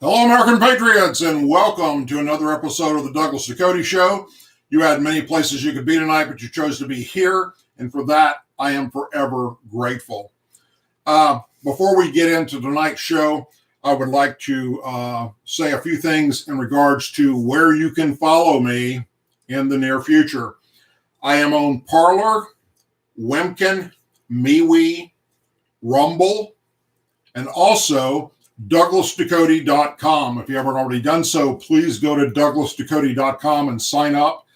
Hello, American Patriots, and welcome to another episode of the Douglas Ducote Show. You had many places you could be tonight, but you chose to be here, and for that, I am forever grateful. Before we get into tonight's show, I would like to say a few things in regards to where you can follow me in the near future. I am on Parler, Wimkin, MeWe, Rumble, and also DouglasDucote.com. If you haven't already done so, please go to DouglasDucote.com and sign up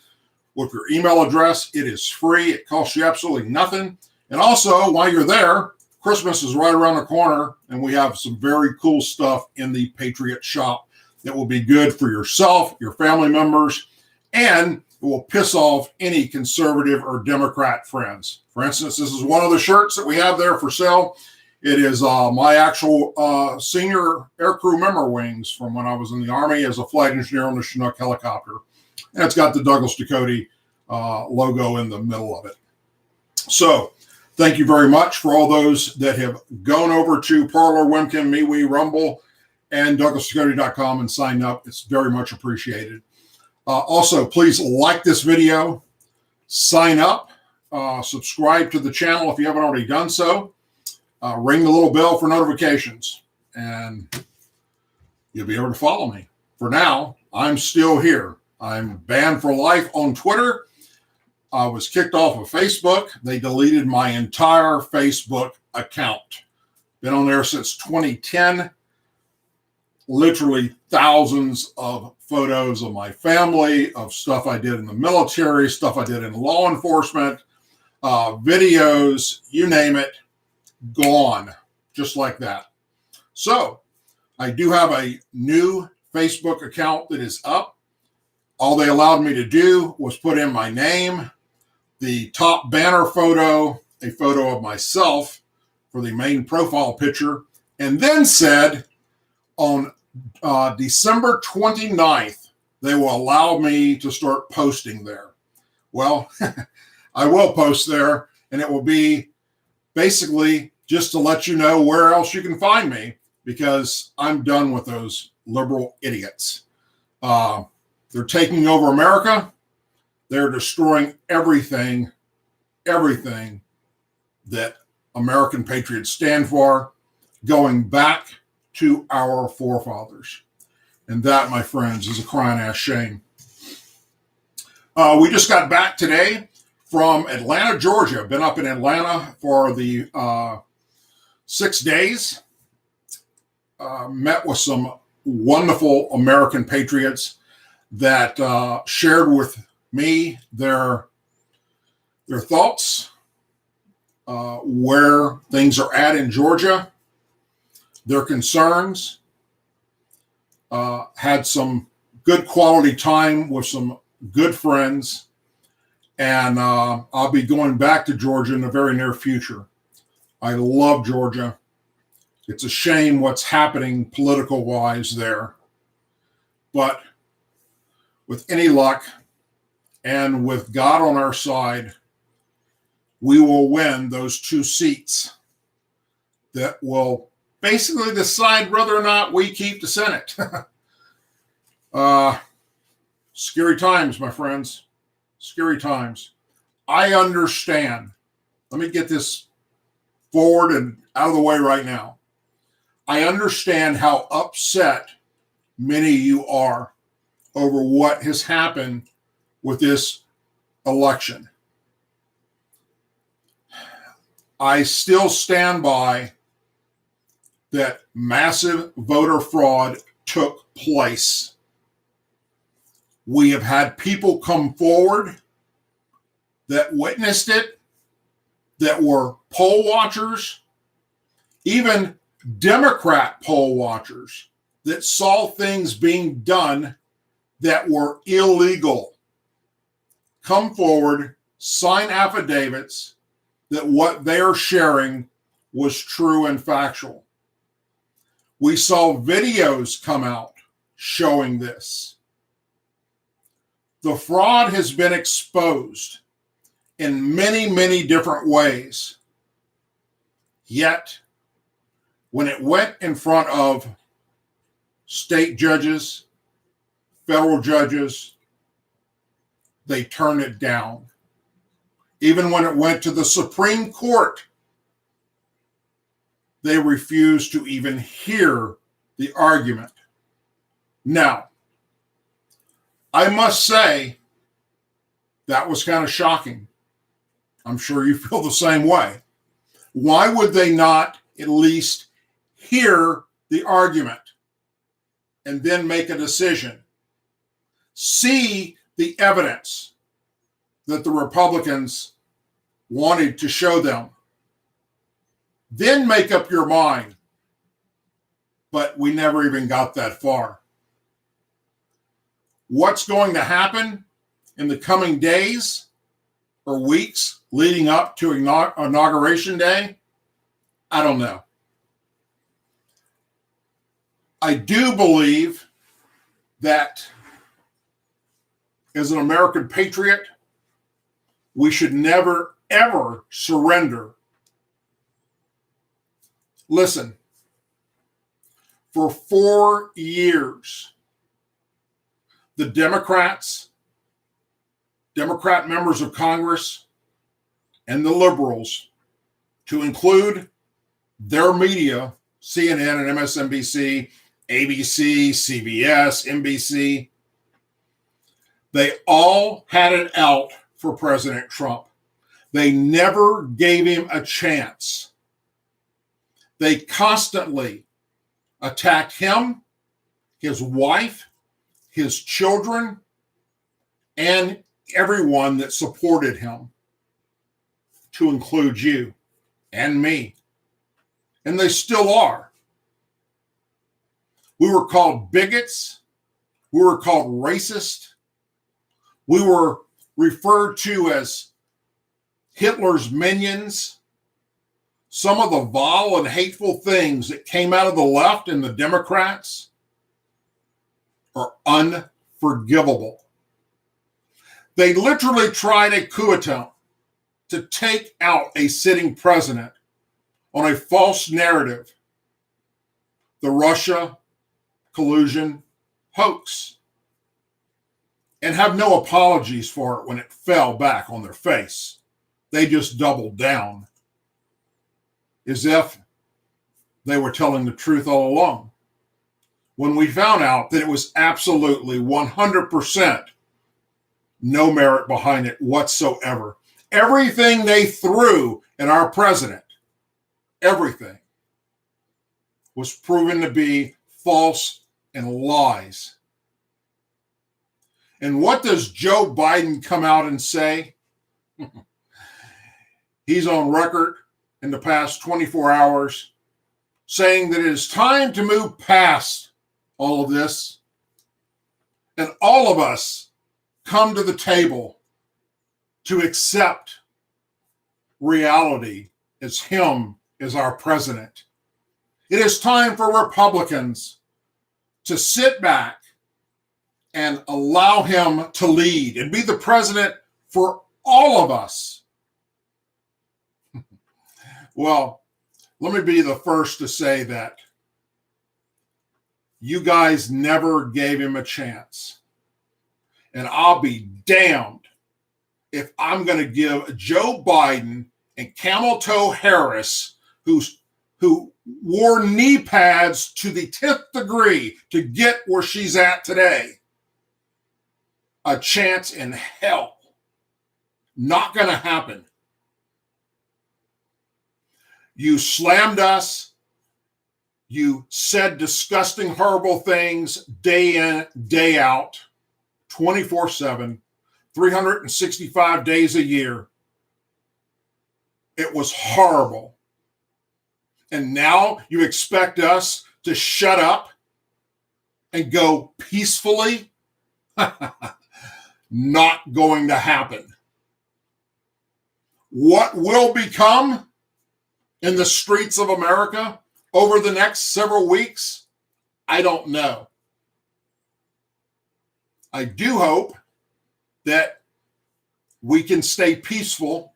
with your email address. It is free. It costs you absolutely nothing. And also, while you're there, Christmas is right around the corner, and we have some very cool stuff in the Patriot Shop that will be good for yourself, your family members, and it will piss off any conservative or Democrat friends. For instance, this is one of the shirts that we have there for sale. It is my actual senior aircrew member wings from when I was in the Army as a flight engineer on the Chinook helicopter. And it's got the Douglas Ducote logo in the middle of it. So thank you very much for all those that have gone over to Parler, Wimkin, MeWe, Rumble, and DouglasDucote.com and signed up. It's very much appreciated. Also, please like this video, sign up, subscribe to the channel if you haven't already done so. Ring the little bell for notifications, and you'll be able to follow me. For now, I'm still here. I'm banned for life on Twitter. I was kicked off of Facebook. They deleted my entire Facebook account. Been on there since 2010. Literally thousands of photos of my family, of stuff I did in the military, stuff I did in law enforcement, videos, you name it. Gone, just like that. So I do have a new Facebook account that is up. All they allowed me to do was put in my name, the top banner photo, a photo of myself for the main profile picture, and then said on December 29th, they will allow me to start posting there. Well, I will post there, and it will be basically just to let you know where else you can find me, because I'm done with those liberal idiots. They're taking over America. They're destroying everything that American patriots stand for, going back to our forefathers. And that, my friends, is a crying ass shame. We just got back today from Atlanta, Georgia. Been up in Atlanta for the 6 days. Met with some wonderful American patriots that shared with me their thoughts, where things are at in Georgia, their concerns. Had some good quality time with some good friends. And I'll be going back to Georgia in the very near future. I love Georgia. It's a shame what's happening political-wise there. But with any luck and with God on our side, we will win those 2 seats that will basically decide whether or not we keep the Senate. Scary times, my friends. Scary times. I understand. Let me get this forward and out of the way right now. I understand how upset many of you are over what has happened with this election. I still stand by that massive voter fraud took place. We have had people come forward that witnessed it, that were poll watchers, even Democrat poll watchers that saw things being done that were illegal. Come forward, sign affidavits that what they are sharing was true and factual. We saw videos come out showing this. The fraud has been exposed in many, many different ways. Yet, when it went in front of state judges, federal judges, they turn it down. Even when it went to the Supreme Court, they refused to even hear the argument. Now, I must say, that was kind of shocking. I'm sure you feel the same way. Why would they not at least hear the argument and then make a decision? See the evidence that the Republicans wanted to show them. Then make up your mind. But we never even got that far. What's going to happen in the coming days or weeks leading up to Inauguration Day? I don't know. I do believe that as an American patriot, we should never, ever surrender. Listen, for 4 years, the Democrat members of Congress, and the liberals, to include their media, CNN and MSNBC, ABC, CBS, NBC, they all had it out for President Trump. They never gave him a chance. They constantly attacked him, his wife, his children, and everyone that supported him, to include you and me. And they still are. We were called bigots. We were called racist. We were referred to as Hitler's minions. Some of the vile and hateful things that came out of the left and the Democrats are unforgivable. They literally tried a coup attempt to take out a sitting president on a false narrative, the Russia collusion hoax, and have no apologies for it when it fell back on their face. They just doubled down as if they were telling the truth all along. When we found out that it was absolutely 100% no merit behind it whatsoever. Everything they threw at our president, everything, was proven to be false and lies. And what does Joe Biden come out and say? He's on record in the past 24 hours saying that it is time to move past all of this, and all of us come to the table to accept reality as him as our president. It is time for Republicans to sit back and allow him to lead and be the president for all of us. Well, let me be the first to say that you guys never gave him a chance. And I'll be damned if I'm going to give Joe Biden and Camel Toe Harris, who wore knee pads to the 10th degree to get where she's at today, a chance in hell. Not going to happen. You slammed us. You said disgusting, horrible things day in, day out, 24/7, 365 days a year. It was horrible. And now you expect us to shut up and go peacefully? Not going to happen. What will become in the streets of America over the next several weeks? I don't know. I do hope that we can stay peaceful.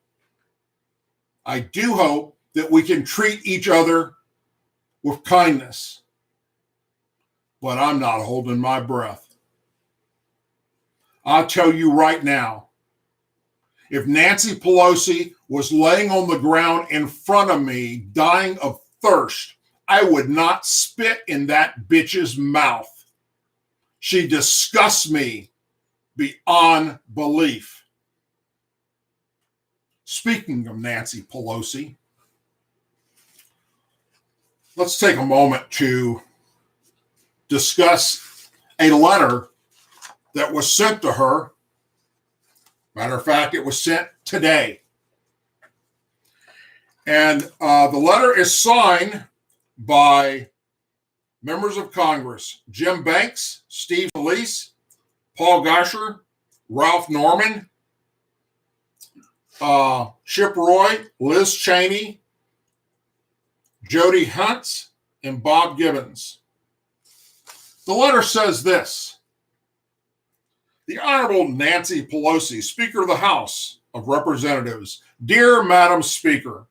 I do hope that we can treat each other with kindness. but I'm not holding my breath. I'll tell you right now, if Nancy Pelosi was laying on the ground in front of me, dying of thirst, I would not spit in that bitch's mouth. She disgusts me beyond belief. Speaking of Nancy Pelosi, let's take a moment to discuss a letter that was sent to her. Matter of fact, it was sent today. And the letter is signed by members of Congress: Jim Banks, Steve Scalise, Paul Gosar, Ralph Norman, Chip Roy, Liz Cheney, Jody Hunt, and Bob Gibbons. The letter says this: The Honorable Nancy Pelosi, Speaker of the House of Representatives. Dear Madam Speaker,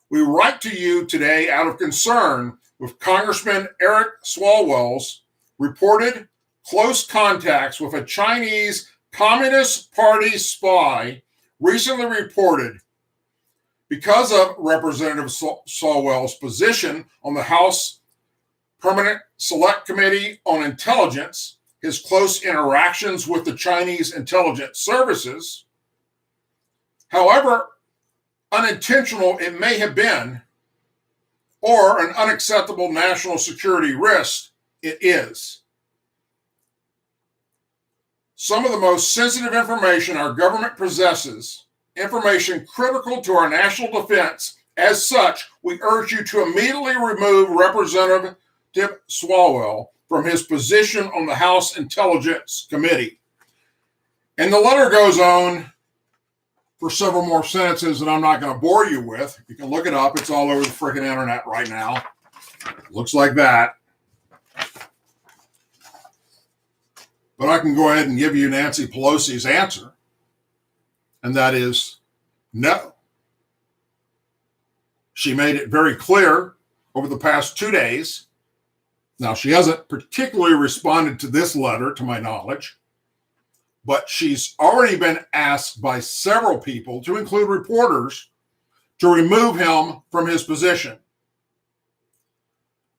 we write to you today out of concern with Congressman Eric Swalwell's reported close contacts with a Chinese Communist Party spy recently reported. Because of Representative Swalwell's position on the House Permanent Select Committee on Intelligence, his close interactions with the Chinese intelligence services, however unintentional it may have been, or an unacceptable national security risk it is. Some of the most sensitive information our government possesses, information critical to our national defense. As such, we urge you to immediately remove Representative Swalwell from his position on the House Intelligence Committee. And the letter goes on for several more sentences that I'm not going to bore you with. You can look it up. It's all over the freaking internet right now. Looks like that. But I can go ahead and give you Nancy Pelosi's answer. And that is no. She made it very clear over the past 2 days. Now, she hasn't particularly responded to this letter, to my knowledge, but she's already been asked by several people, to include reporters, to remove him from his position.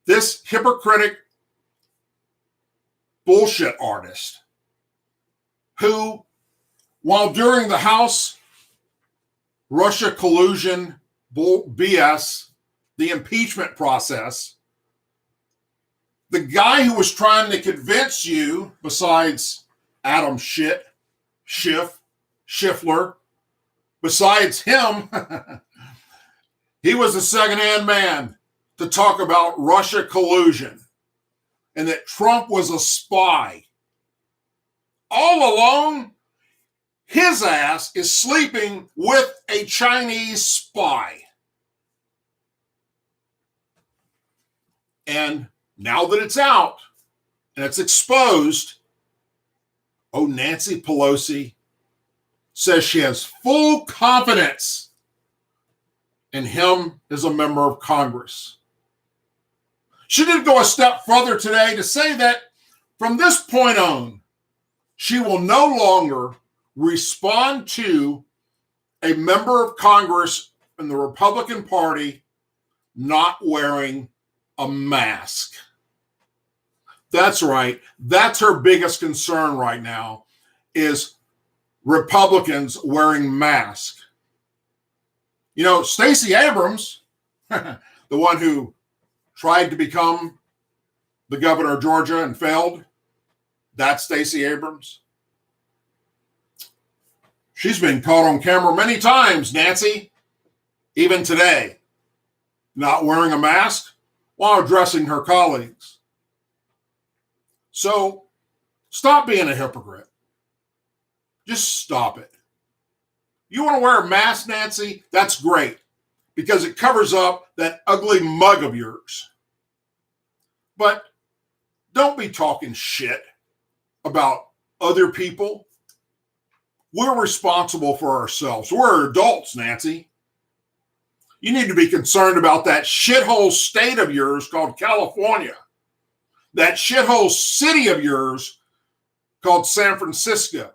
This hypocritic bullshit artist, who, while during the House Russia collusion BS, the impeachment process, the guy who was trying to convince you, besides Adam Schiffler, besides him, he was the second-hand man to talk about Russia collusion and that Trump was a spy. All alone, his ass is sleeping with a Chinese spy. And now that it's out and it's exposed, Nancy Pelosi says she has full confidence in him as a member of Congress. She did go a step further today to say that from this point on, she will no longer respond to a member of Congress in the Republican Party not wearing a mask. That's right. That's her biggest concern right now, is Republicans wearing masks. You know, Stacey Abrams, the one who tried to become the governor of Georgia and failed, that's Stacey Abrams. She's been caught on camera many times, Nancy, even today, not wearing a mask while addressing her colleagues. So stop being a hypocrite. Just stop it. You want to wear a mask, Nancy? That's great, because it covers up that ugly mug of yours. But don't be talking shit about other people. We're responsible for ourselves. We're adults, Nancy. You need to be concerned about that shithole state of yours called California. that shithole city of yours called San Francisco,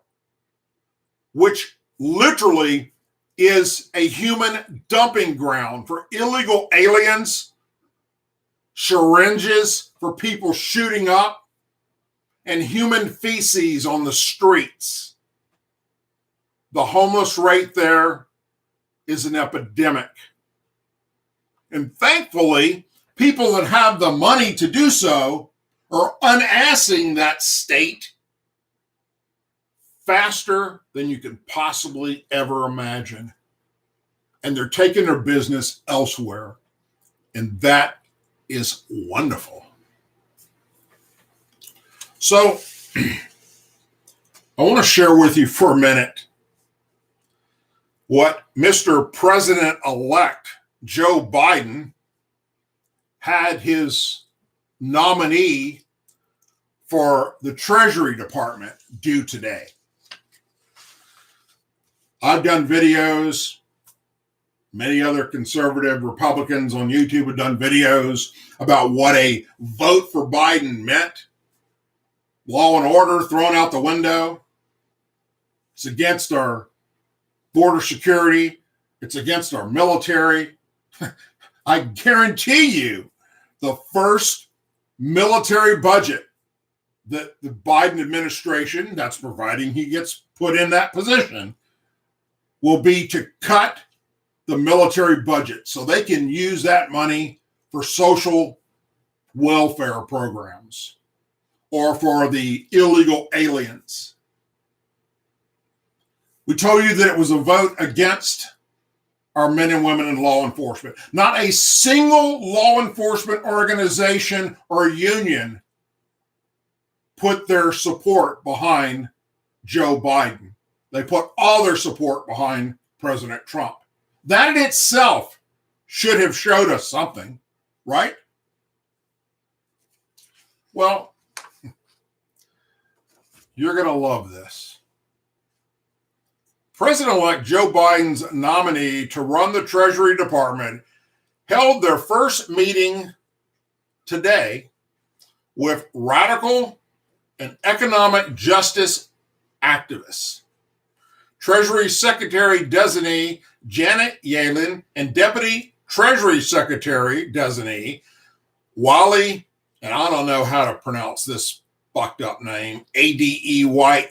which literally is a human dumping ground for illegal aliens, syringes for people shooting up, and human feces on the streets. The homeless rate there is an epidemic. And thankfully, people that have the money to do so are unassing that state faster than you can possibly ever imagine. And they're taking their business elsewhere. And that is wonderful. So, I want to share with you for a minute what Mr. President-elect Joe Biden had his nominee for the Treasury Department do today. I've done videos. Many other conservative Republicans on YouTube have done videos about what a vote for Biden meant. Law and order thrown out the window. It's against our border security. It's against our military. I guarantee you the first military budget that the Biden administration, that's providing he gets put in that position, will be to cut the military budget so they can use that money for social welfare programs or for the illegal aliens. We told you that it was a vote against our men and women in law enforcement. Not a single law enforcement organization or union put their support behind Joe Biden. They put all their support behind President Trump. That in itself should have showed us something, right? Well, you're going to love this. President-elect Joe Biden's nominee to run the Treasury Department held their first meeting today with radical and economic justice activists. Treasury Secretary-designee Janet Yellen and Deputy Treasury Secretary-designee Wally, and I don't know how to pronounce this fucked up name, Adeyemo,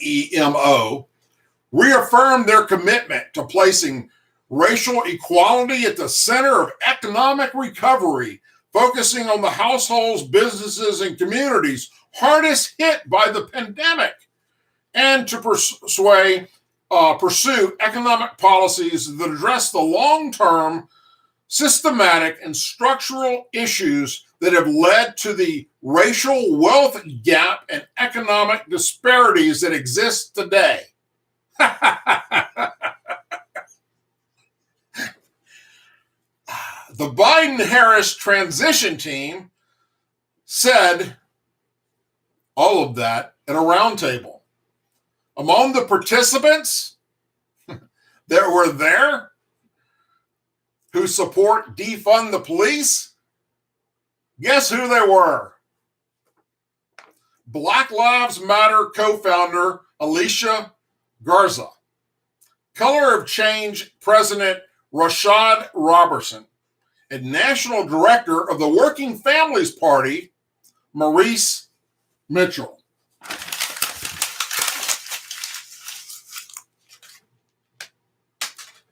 reaffirmed their commitment to placing racial equality at the center of economic recovery, focusing on the households, businesses, and communities hardest hit by the pandemic, and to pursue economic policies that address the long-term, systematic, and structural issues that have led to the racial wealth gap and economic disparities that exist today. The Biden-Harris transition team said all of that at a roundtable. Among the participants that were there who support defund the police, guess who they were? Black Lives Matter co-founder Alicia Garza, Color of Change President Rashad Robertson, and National Director of the Working Families Party, Maurice Mitchell.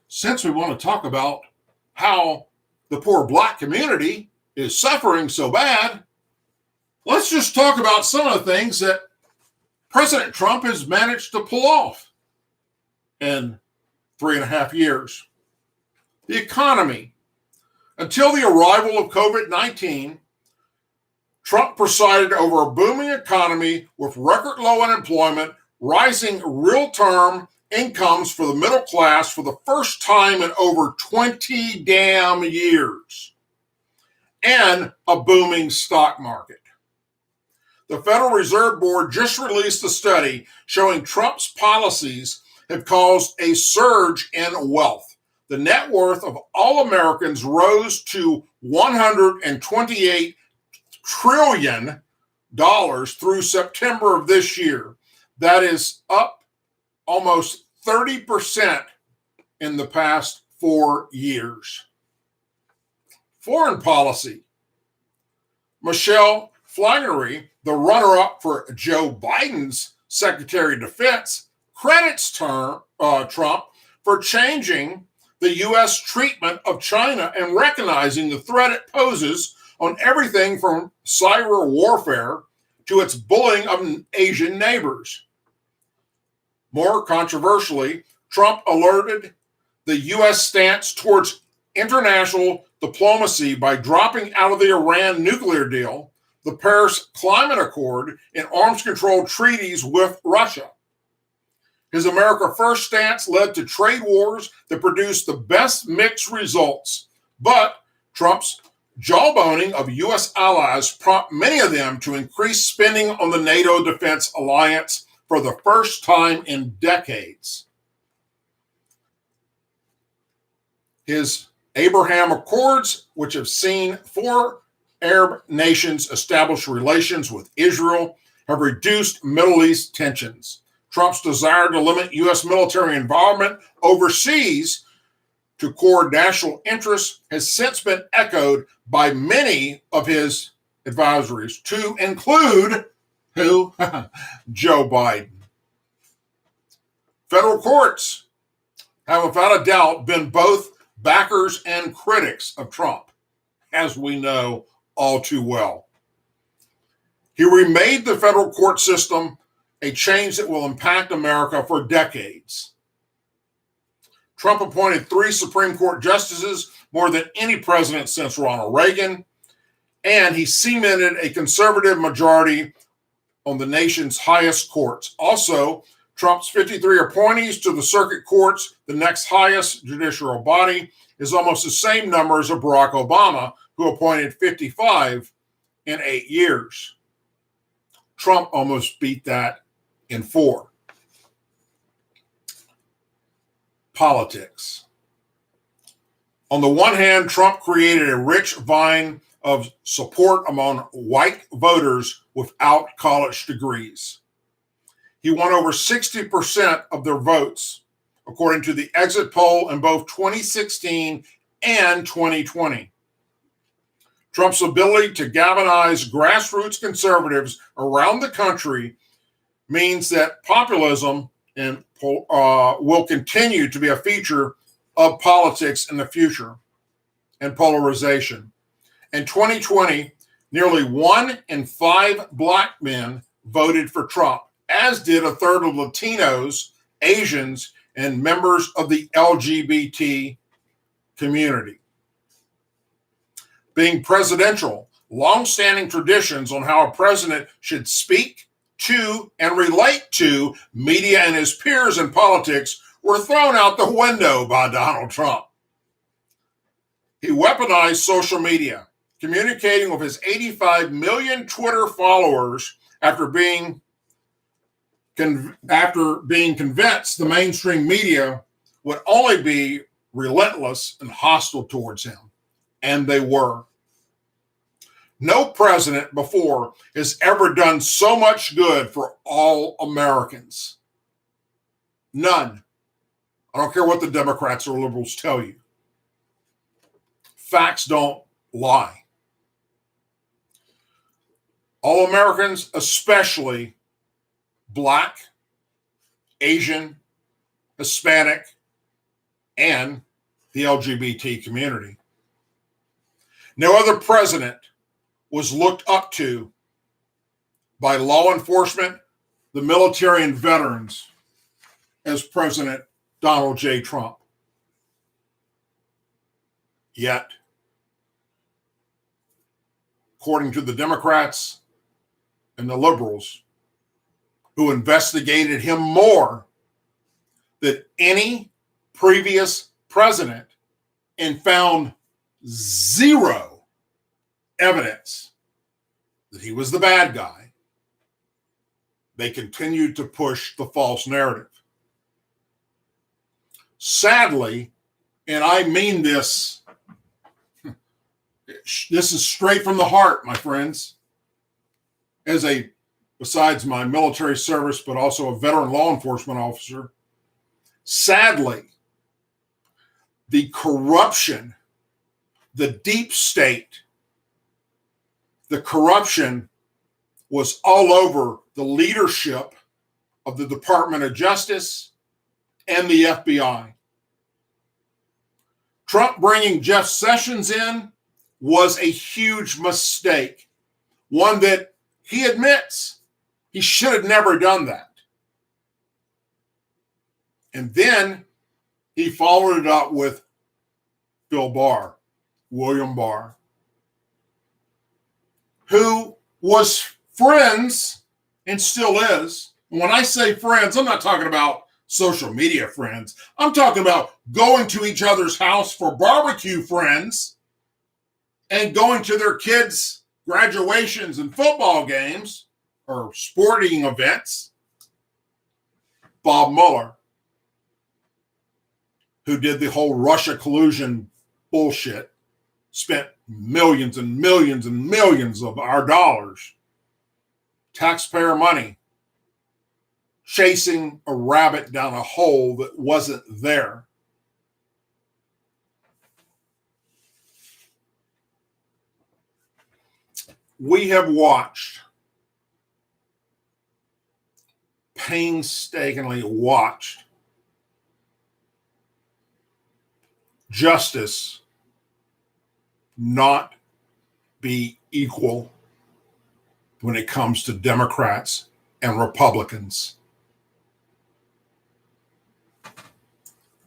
Since we want to talk about how the poor black community is suffering so bad, let's just talk about some of the things that President Trump has managed to pull off in 3.5 years. The economy. Until the arrival of COVID-19, Trump presided over a booming economy with record low unemployment, rising real-term incomes for the middle class for the first time in over 20 damn years, and a booming stock market. The Federal Reserve Board just released a study showing Trump's policies have caused a surge in wealth. The net worth of all Americans rose to $128 trillion through September of this year. That is up almost 30% in the past 4 years. Foreign policy. Michelle Flannery, the runner-up for Joe Biden's Secretary of Defense, credits Trump for changing the U.S. treatment of China and recognizing the threat it poses on everything from cyber warfare to its bullying of Asian neighbors. More controversially, Trump alerted the U.S. stance towards international diplomacy by dropping out of the Iran nuclear deal, the Paris Climate Accord, and arms control treaties with Russia. His America First stance led to trade wars that produced the best mixed results, but Trump's jawboning of U.S. allies prompted many of them to increase spending on the NATO defense alliance for the first time in decades. His Abraham Accords, which have seen 4 Arab nations establish relations with Israel, have reduced Middle East tensions. Trump's desire to limit U.S. military involvement overseas to core national interests has since been echoed by many of his advisories, to include who? Joe Biden. Federal courts have without a doubt been both backers and critics of Trump, as we know all too well. He remade the federal court system a change that will impact America for decades. Trump appointed 3 Supreme Court justices, more than any president since Ronald Reagan, and he cemented a conservative majority on the nation's highest courts. Also, Trump's 53 appointees to the circuit courts, the next highest judicial body, is almost the same number as Barack Obama, who appointed 55 in 8 years. Trump almost beat that in 4. Politics. On the one hand, Trump created a rich vine of support among white voters without college degrees. He won over 60% of their votes, according to the exit poll in both 2016 and 2020. Trump's ability to galvanize grassroots conservatives around the country means that populism will continue to be a feature of politics in the future, and polarization. In 2020, nearly 1 in 5 Black men voted for Trump, as did a third of Latinos, Asians, and members of the LGBT community. Being presidential, longstanding traditions on how a president should speak to and relate to media and his peers in politics were thrown out the window by Donald Trump. He weaponized social media, communicating with his 85 million Twitter followers after being convinced the mainstream media would only be relentless and hostile towards him. And they were. No president before has ever done so much good for all Americans. None. I don't care what the Democrats or liberals tell you. Facts don't lie. All Americans, especially Black, Asian, Hispanic, and the LGBT community. No other president was looked up to by law enforcement, the military, and veterans as President Donald J. Trump. Yet, according to the Democrats and the liberals, who investigated him more than any previous president and found zero evidence that he was the bad guy, they continued to push the false narrative. Sadly, and I mean this is straight from the heart, my friends. besides my military service, but also a veteran law enforcement officer, sadly, the corruption, the deep state, the corruption was all over the leadership of the Department of Justice and the FBI. Trump bringing Jeff Sessions in was a huge mistake, one that he admits he should have never done that. And then he followed it up with William Barr, who was friends and still is. When I say friends, I'm not talking about social media friends. I'm talking about going to each other's house for barbecue friends and going to their kids' graduations and football games or sporting events. Bob Mueller, who did the whole Russia collusion bullshit, spent millions and millions and millions of our dollars, taxpayer money, chasing a rabbit down a hole that wasn't there. We have watched, painstakingly watched, justice not be equal when it comes to Democrats and Republicans.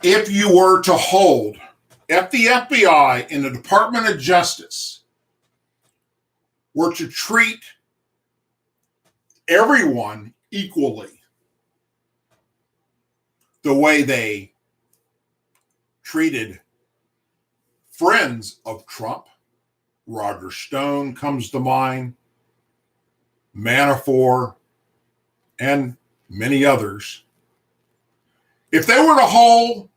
If you were to hold, if the FBI and the Department of Justice were to treat everyone equally, the way they treated friends of Trump, Roger Stone comes to mind, Manafort, and many others. If they were to hold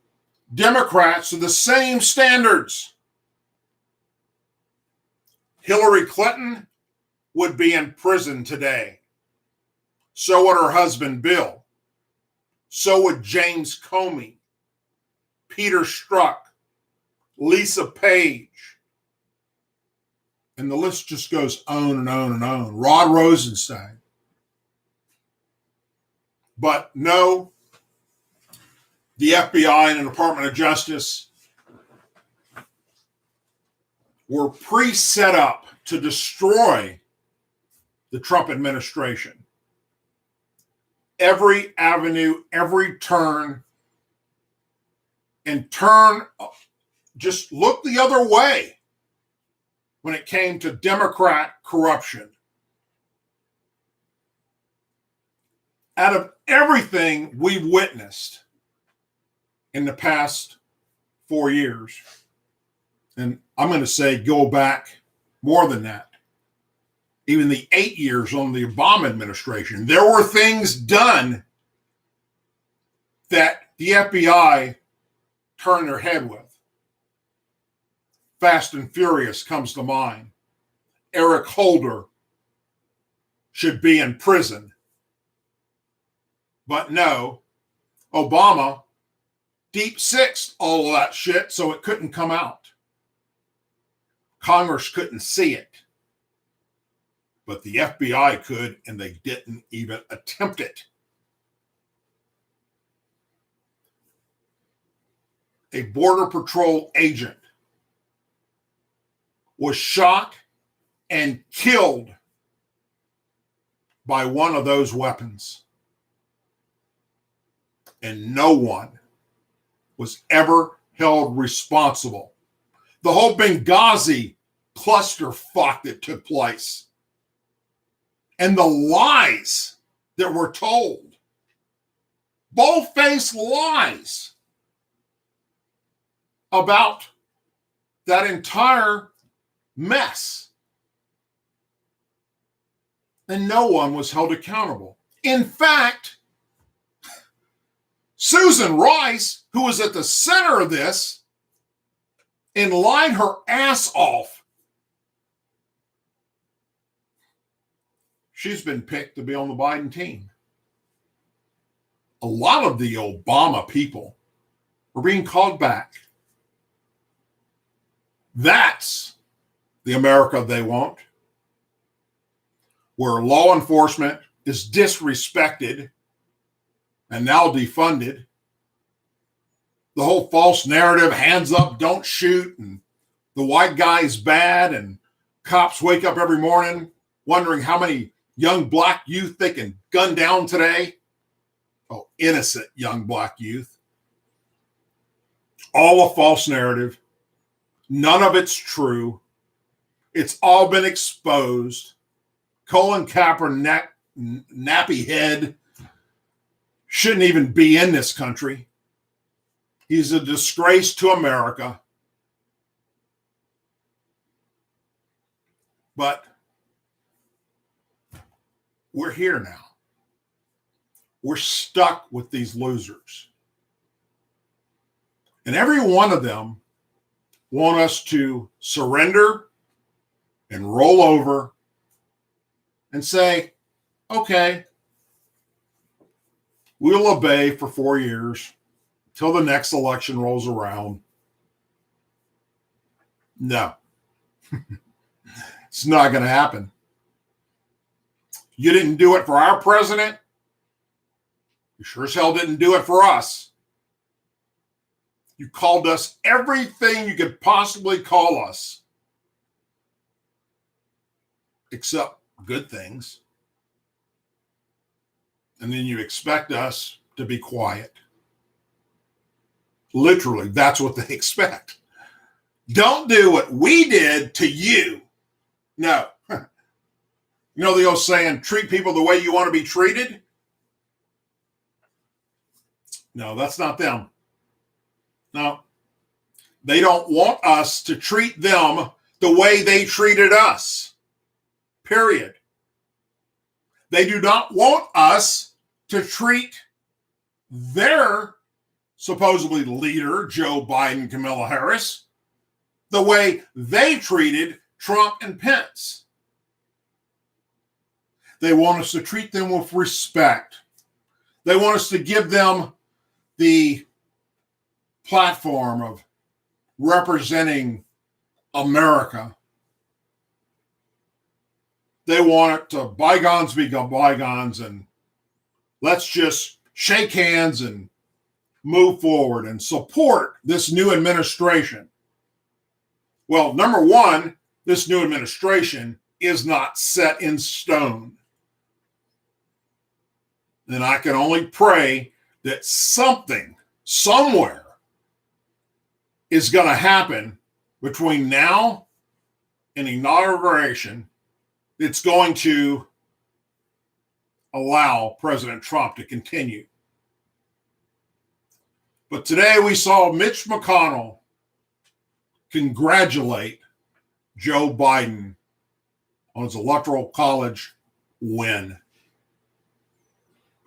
Democrats to the same standards, Hillary Clinton would be in prison today. So would her husband, Bill. So would James Comey, Peter Strzok, Lisa Page. And the list just goes on and on and on. Rod Rosenstein. But no, the FBI and the Department of Justice were pre-set up to destroy the Trump administration. Every avenue, every turn, and just look the other way when it came to Democrat corruption. Out of everything we've witnessed in the past 4 years, and I'm going to say go back more than that, even the 8 years on the Obama administration, there were things done that the FBI turned their head with. Fast and Furious comes to mind. Eric Holder should be in prison. But no, Obama deep sixed all of that shit so it couldn't come out. Congress couldn't see it. But the FBI could, and they didn't even attempt it. A Border Patrol agent was shot and killed by one of those weapons. And no one was ever held responsible. The whole Benghazi clusterfuck that took place and the lies that were told, bold-faced lies about that entire mess. And no one was held accountable. In fact, Susan Rice, who was at the center of this and lied her ass off, she's been picked to be on the Biden team. A lot of the Obama people are being called back. That's the America they want, where law enforcement is disrespected and now defunded. The whole false narrative, hands up, don't shoot, and the white guy is bad, and cops wake up every morning wondering how many young black youth they can gun down today. Oh, innocent young black youth. All a false narrative. None of it's true. It's all been exposed. Colin Kaepernick, nappy head, shouldn't even be in this country. He's a disgrace to America. But we're here now. We're stuck with these losers. And every one of them want us to surrender and roll over and say, okay, we'll obey for 4 years till the next election rolls around. No, it's not going to happen. You didn't do it for our president. You sure as hell didn't do it for us. You called us everything you could possibly call us, except good things. And then you expect us to be quiet. Literally, that's what they expect. Don't do what we did to you. No. You know the old saying, treat people the way you want to be treated? No, that's not them. No. They don't want us to treat them the way they treated us. Period. They do not want us to treat their supposedly leader, Joe Biden, Kamala Harris, the way they treated Trump and Pence. They want us to treat them with respect. They want us to give them the platform of representing America. They want it to bygones be bygones, and let's just shake hands and move forward and support this new administration. Well, number one, this new administration is not set in stone. And I can only pray that something, somewhere, is going to happen between now and inauguration that's going to allow President Trump to continue. But today we saw Mitch McConnell congratulate Joe Biden on his electoral college win.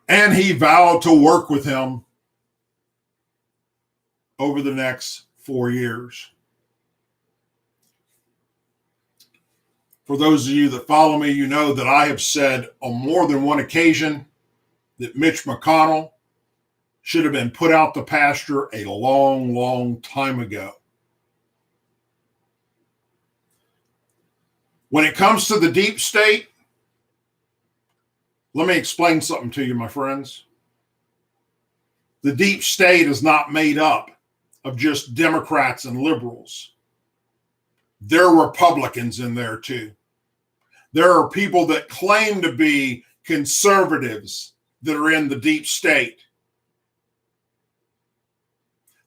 And he vowed to work with him over the next 4 years. For those of you that follow me, you know that I have said on more than one occasion that Mitch McConnell should have been put out to pasture a long, long time ago. When it comes to the deep state, let me explain something to you, my friends. The deep state is not made up of just Democrats and liberals. There are Republicans in there too. There are people that claim to be conservatives that are in the deep state.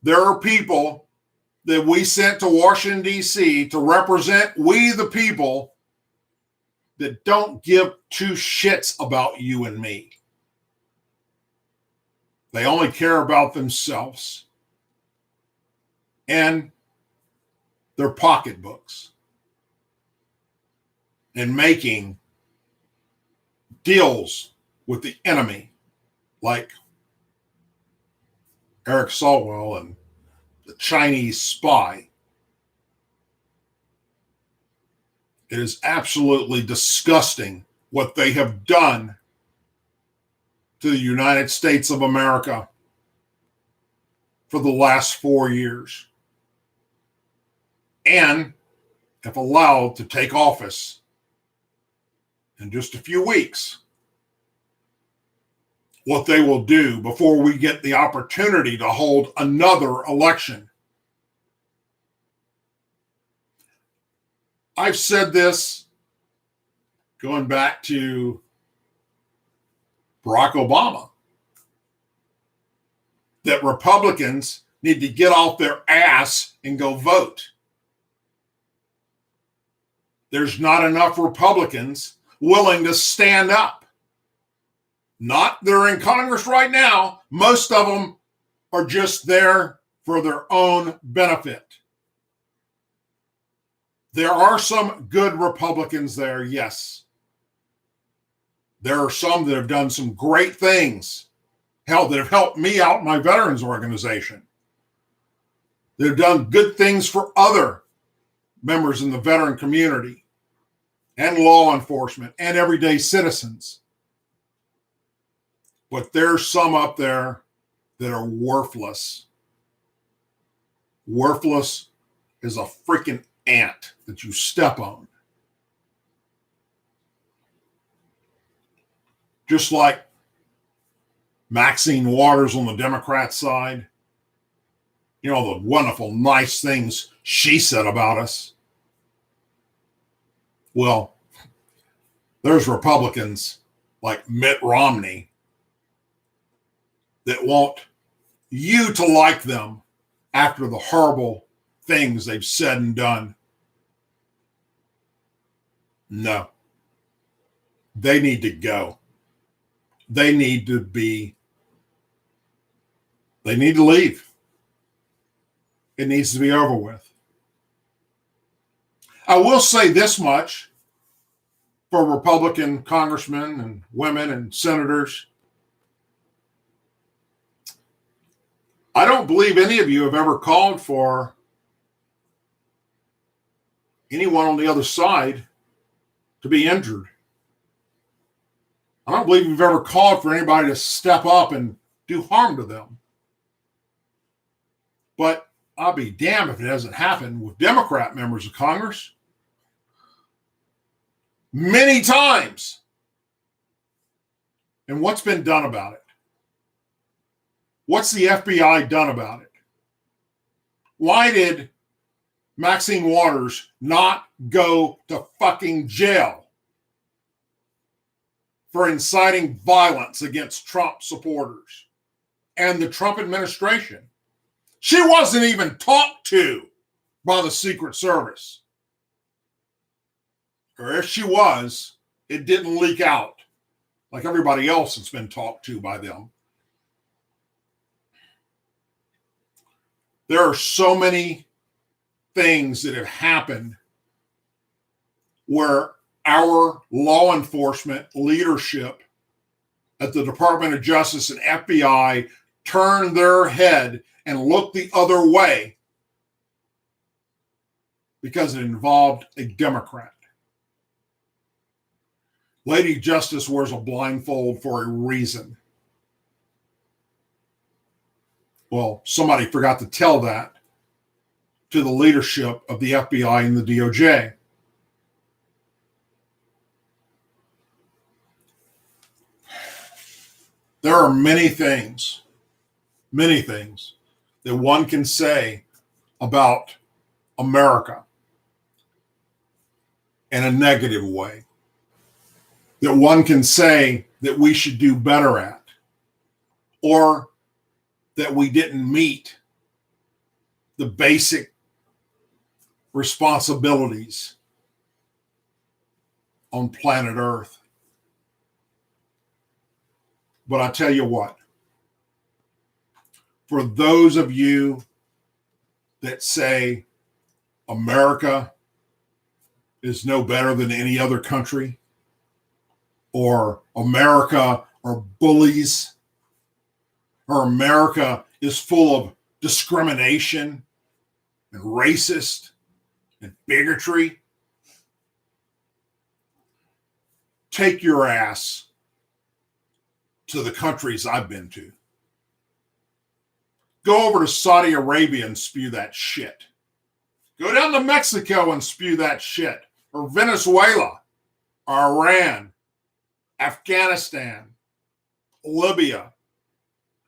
There are people that we sent to Washington, D.C. to represent we the people that don't give two shits about you and me. They only care about themselves and their pocketbooks and making deals with the enemy like Eric Swalwell and the Chinese spy. It is absolutely disgusting what they have done to the United States of America for the last 4 years, and if allowed to take office in just a few weeks, what they will do before we get the opportunity to hold another election. I've said this going back to Barack Obama, that Republicans need to get off their ass and go vote. There's not enough Republicans willing to stand up. Not they're in Congress right now. Most of them are just there for their own benefit. There are some good Republicans there, yes. There are some that have done some great things. Hell, that have helped me out in my veterans organization. They've done good things for other members in the veteran community and law enforcement and everyday citizens. But there's some up there that are worthless. Worthless is a freaking ant that you step on. Just like Maxine Waters on the Democrat side. You know, the wonderful, nice things she said about us. Well, there's Republicans like Mitt Romney that want you to like them after the horrible things they've said and done. No. They need to go. They need to leave. It needs to be over with. I will say this much for Republican congressmen and women and senators. I don't believe any of you have ever called for anyone on the other side to be injured. I don't believe you've ever called for anybody to step up and do harm to them. But I'll be damned if it hasn't happened with Democrat members of Congress. Many times. And what's been done about it? What's the FBI done about it? Why did Maxine Waters not go to fucking jail for inciting violence against Trump supporters and the Trump administration? She wasn't even talked to by the Secret Service. Or if she was, it didn't leak out like everybody else that's been talked to by them. There are so many things that have happened where our law enforcement leadership at the Department of Justice and FBI turned their head and looked the other way because it involved a Democrat. Lady Justice wears a blindfold for a reason. Well, somebody forgot to tell that to the leadership of the FBI and the DOJ. There are many things that one can say about America in a negative way, that one can say that we should do better at, or that we didn't meet the basic responsibilities on planet Earth. But I tell you what, for those of you that say America is no better than any other country, or America are bullies, or America is full of discrimination and racist and bigotry, take your ass to the countries I've been to. Go over to Saudi Arabia and spew that shit. Go down to Mexico and spew that shit. Or Venezuela, Iran, Afghanistan, Libya,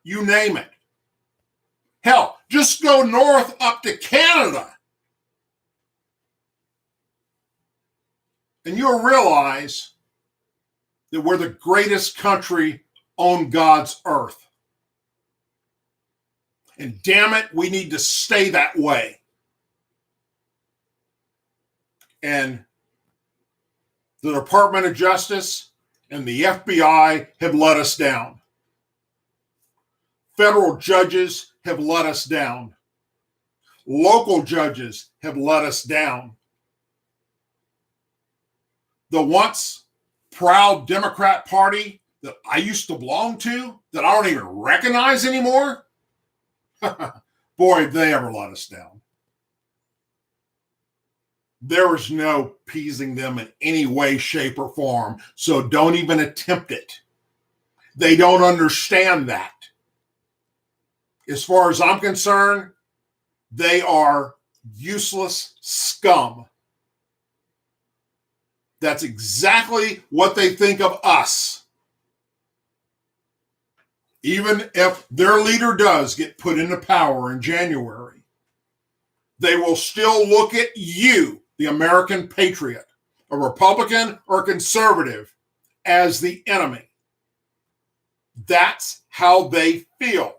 you name it. Hell, just go north up to Canada. And you'll realize that we're the greatest country on God's earth. And damn it, we need to stay that way. And the Department of Justice and the FBI have let us down. Federal judges have let us down. Local judges have let us down. The once proud Democrat Party that I used to belong to, that I don't even recognize anymore, boy, they ever let us down. There is no appeasing them in any way, shape, or form, so don't even attempt it. They don't understand that. As far as I'm concerned, they are useless scum. That's exactly what they think of us. Even if their leader does get put into power in January, they will still look at you, the American patriot, a Republican or conservative, as the enemy. That's how they feel.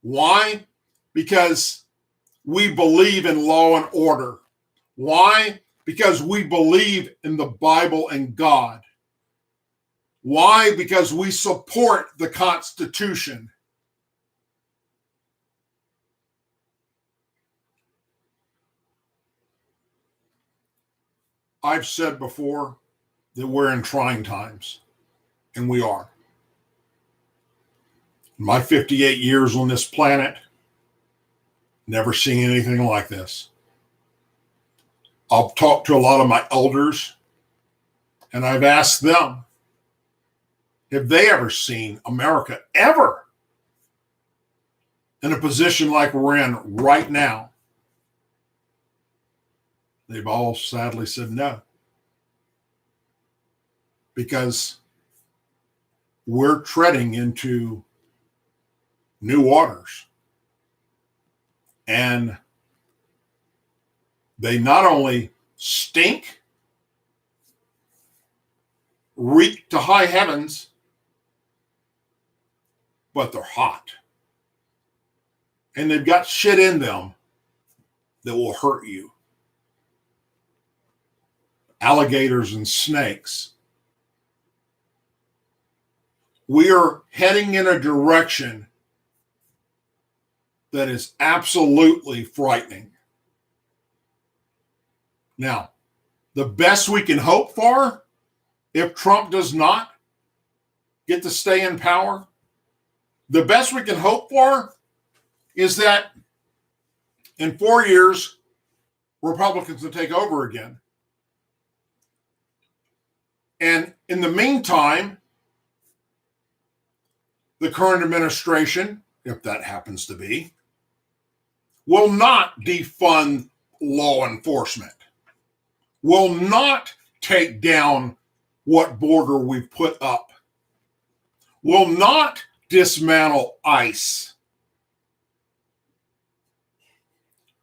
Why? Because we believe in law and order. Why? Because we believe in the Bible and God. Why? Because we support the Constitution. I've said before that we're in trying times, and we are. In my 58 years on this planet, never seen anything like this. I've talked to a lot of my elders, and I've asked them, have they ever seen America ever in a position like we're in right now? They've all sadly said no. Because we're treading into new waters. And they not only stink, reek to high heavens, but they're hot. And they've got shit in them that will hurt you. Alligators and snakes. We are heading in a direction that is absolutely frightening. Now, the best we can hope for, if Trump does not get to stay in power, the best we can hope for is that in 4 years, Republicans will take over again. And in the meantime, the current administration, if that happens to be, will not defund law enforcement, will not take down what border we've put up, will not dismantle ICE.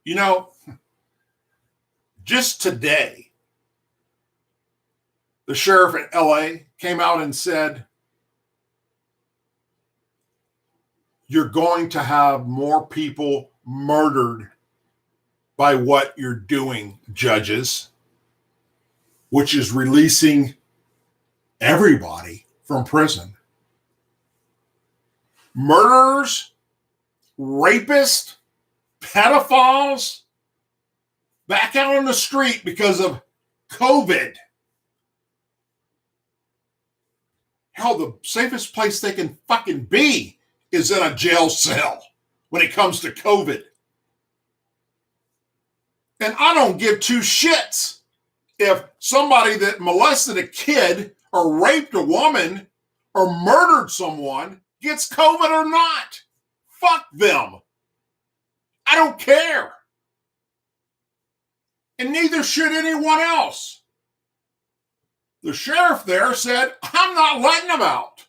You know, just today, the sheriff in LA came out and said, you're going to have more people murdered by what you're doing, judges, which is releasing everybody from prison. Murderers, rapists, pedophiles, back out on the street because of COVID. Hell, the safest place they can fucking be is in a jail cell when it comes to COVID. And I don't give two shits if somebody that molested a kid or raped a woman or murdered someone gets COVID or not. Fuck them. I don't care. And neither should anyone else. The sheriff there said, I'm not letting them out.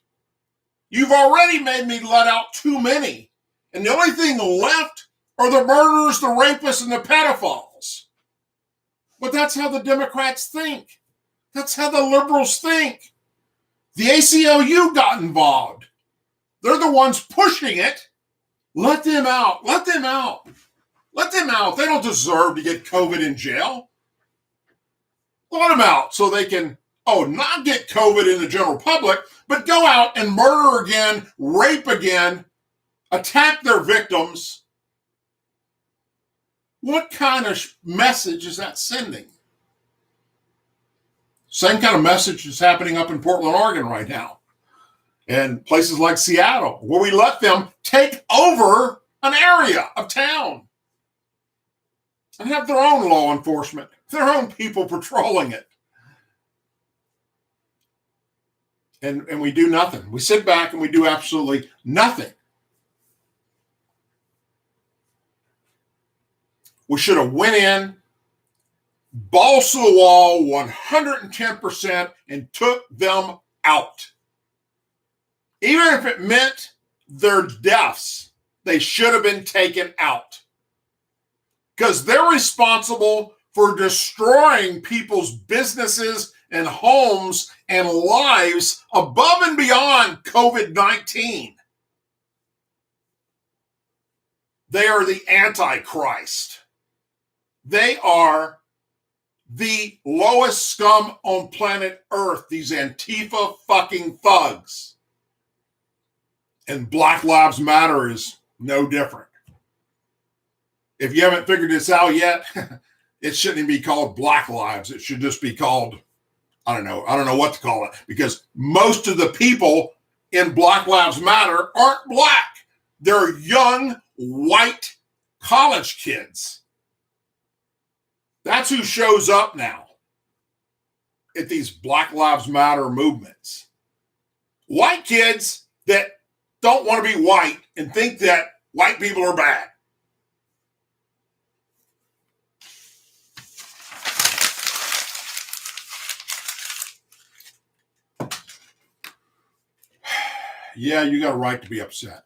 You've already made me let out too many. And the only thing left are the murderers, the rapists, and the pedophiles. But that's how the Democrats think. That's how the liberals think. The ACLU got involved. They're the ones pushing it. Let them out. Let them out. Let them out. They don't deserve to get COVID in jail. Let them out so they can, not get COVID in the general public, but go out and murder again, rape again, attack their victims. What kind of message is that sending? Same kind of message is happening up in Portland, Oregon right now. And places like Seattle, where we let them take over an area of town and have their own law enforcement, their own people patrolling it. And we do nothing. We sit back and we do absolutely nothing. We should have went in, balls to the wall, 110%, and took them out. Even if it meant their deaths, they should have been taken out. Because they're responsible for destroying people's businesses and homes and lives above and beyond COVID-19. They are the Antichrist. They are the lowest scum on planet Earth, these Antifa fucking thugs. And Black Lives Matter is no different. If you haven't figured this out yet, it shouldn't even be called Black Lives. It should just be called, I don't know what to call it, because most of the people in Black Lives Matter aren't black. They're young, white college kids. That's who shows up now at these Black Lives Matter movements. White kids that don't want to be white and think that white people are bad. Yeah, you got a right to be upset.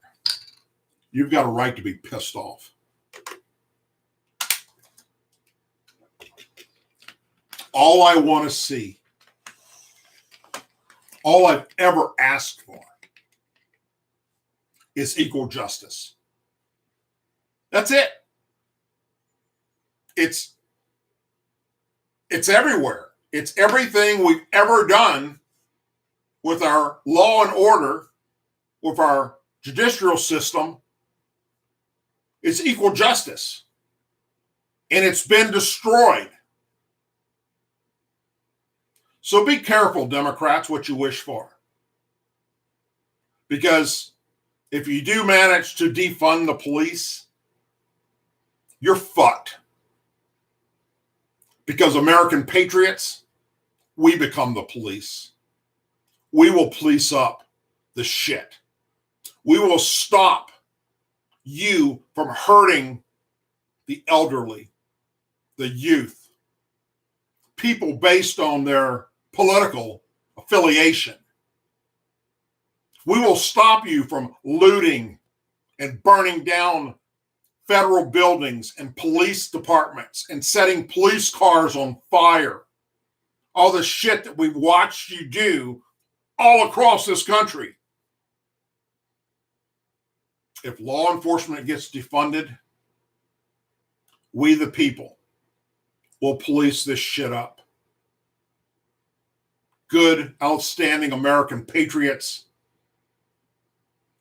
You've got a right to be pissed off. All I want to see, all I've ever asked for, is equal justice. That's it. It's everywhere. It's everything we've ever done with our law and order, with our judicial system. It's equal justice. And it's been destroyed. So be careful, Democrats, what you wish for. Because if you do manage to defund the police, you're fucked. Because American patriots, we become the police. We will police up the shit. We will stop you from hurting the elderly, the youth, people based on their political affiliation. We will stop you from looting and burning down federal buildings and police departments and setting police cars on fire. All the shit that we've watched you do all across this country. If law enforcement gets defunded, we the people will police this shit up. Good, outstanding American patriots,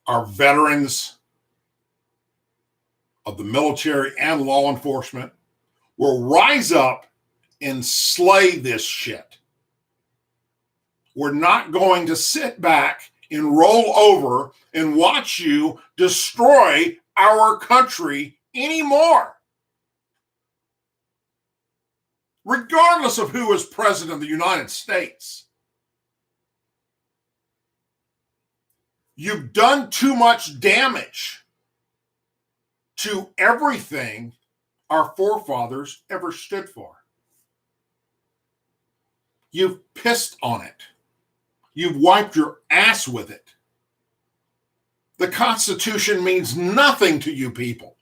our veterans of the military and law enforcement will rise up and slay this shit. We're not going to sit back and roll over and watch you destroy our country anymore. regardless of who is president of the United States. You've done too much damage to everything our forefathers ever stood for. You've pissed on it. You've wiped your ass with it. The Constitution means nothing to you people.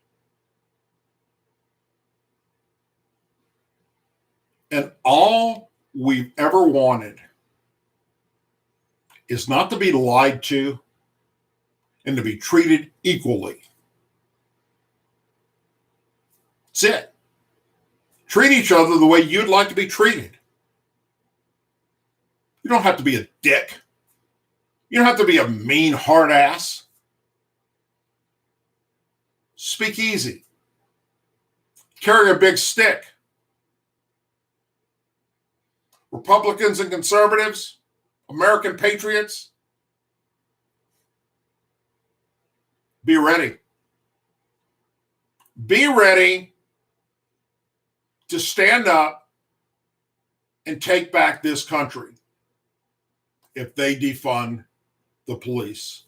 And all we've ever wanted is not to be lied to and to be treated equally. That's it. Treat each other the way you'd like to be treated. You don't have to be a dick. You don't have to be a mean hard ass. Speak easy. Carry a big stick. Republicans and conservatives, American patriots, be ready. Be ready to stand up and take back this country if they defund the police.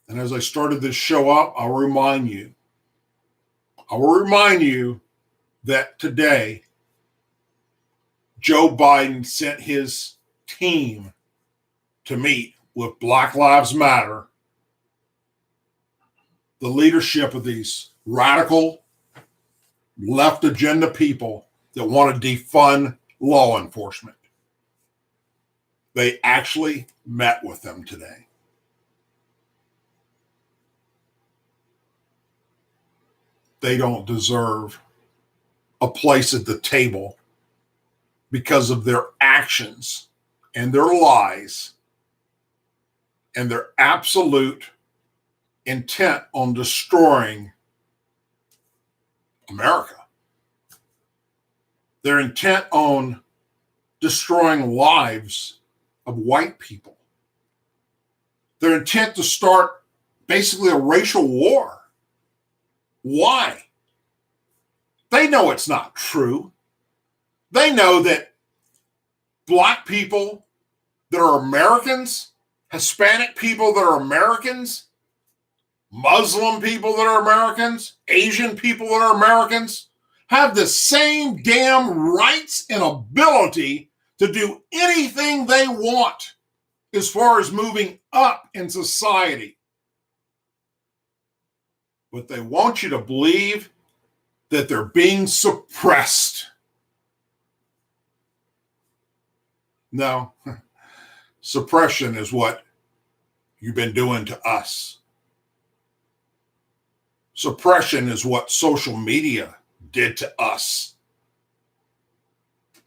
And as I started this show up, I will remind you that today, Joe Biden sent his team to meet with Black Lives Matter, the leadership of these radical left agenda people that want to defund law enforcement. They actually met with them today. They don't deserve a place at the table because of their actions and their lies and their absolute intent on destroying America. Their intent on destroying lives of white people. Their intent to start basically a racial war. Why? They know it's not true. They know that Black people that are Americans, Hispanic people that are Americans, Muslim people that are Americans, Asian people that are Americans, have the same damn rights and ability to do anything they want as far as moving up in society. But they want you to believe that they're being suppressed. No, suppression is what you've been doing to us. Suppression is what social media did to us.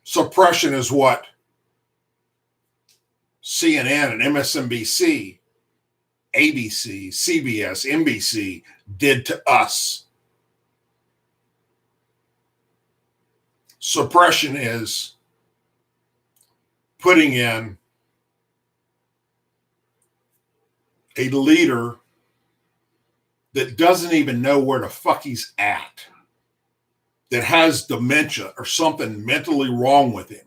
Suppression is what CNN and MSNBC, ABC, CBS, NBC did to us. Suppression is putting in a leader that doesn't even know where the fuck he's at, that has dementia or something mentally wrong with him.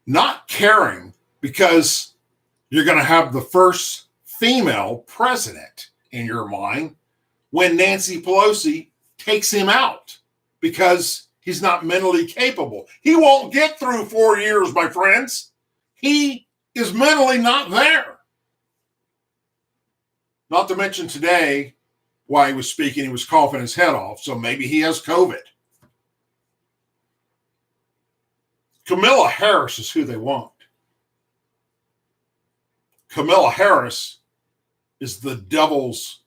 Not caring because you're going to have the first female president in your mind when Nancy Pelosi takes him out because he's not mentally capable. He won't get through 4 years, my friends. He is mentally not there. Not to mention today, while he was speaking, he was coughing his head off, so maybe he has COVID. Kamala Harris is who they want. Kamala Harris is the devil's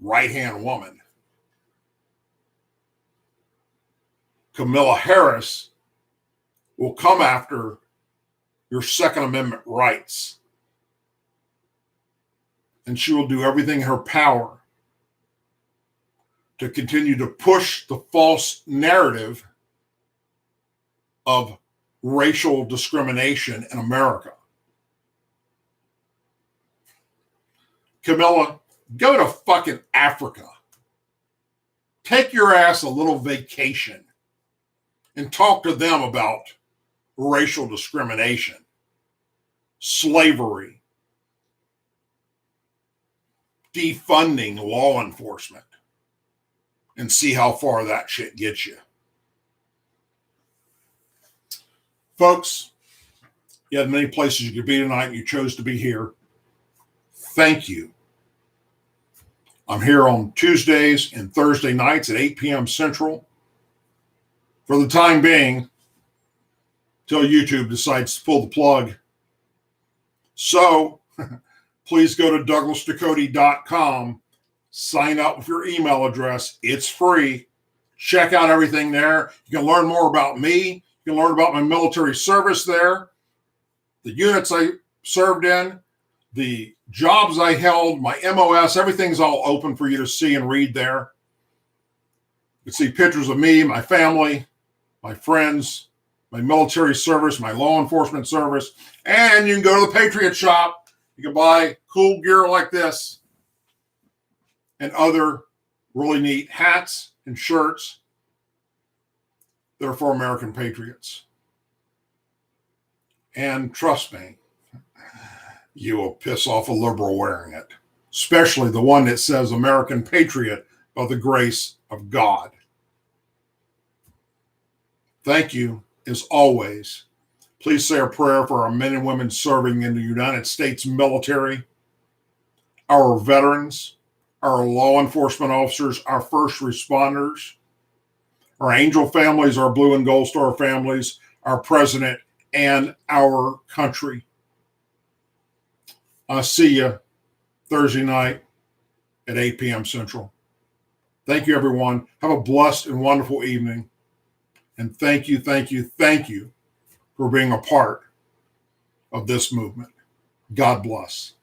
right-hand woman. Kamala Harris will come after your Second Amendment rights. And she will do everything in her power to continue to push the false narrative of racial discrimination in America. Camilla, go to fucking Africa. take your ass a little vacation and talk to them about racial discrimination, slavery, defunding law enforcement, and see how far that shit gets you. Folks, you had many places you could be tonight and you chose to be here. Thank you. I'm here on Tuesdays and Thursday nights at 8 p.m. Central. For the time being, till YouTube decides to pull the plug. So, please go to DouglasDucote.com, sign up with your email address. It's free. Check out everything there. You can learn more about me. You can learn about my military service there, the units I served in, the jobs I held, my MOS, everything's all open for you to see and read there. You can see pictures of me, my family, my friends, my military service, my law enforcement service, and you can go to the Patriot Shop. You can buy cool gear like this and other really neat hats and shirts that are for American patriots. And trust me, you will piss off a liberal wearing it, especially the one that says American Patriot by the grace of God. Thank you, as always. Please say a prayer for our men and women serving in the United States military, our veterans, our law enforcement officers, our first responders, our angel families, our blue and gold star families, our president, and our country. I'll see you Thursday night at 8 p.m. Central. Thank you, everyone. Have a blessed and wonderful evening. And thank you for being a part of this movement. God bless.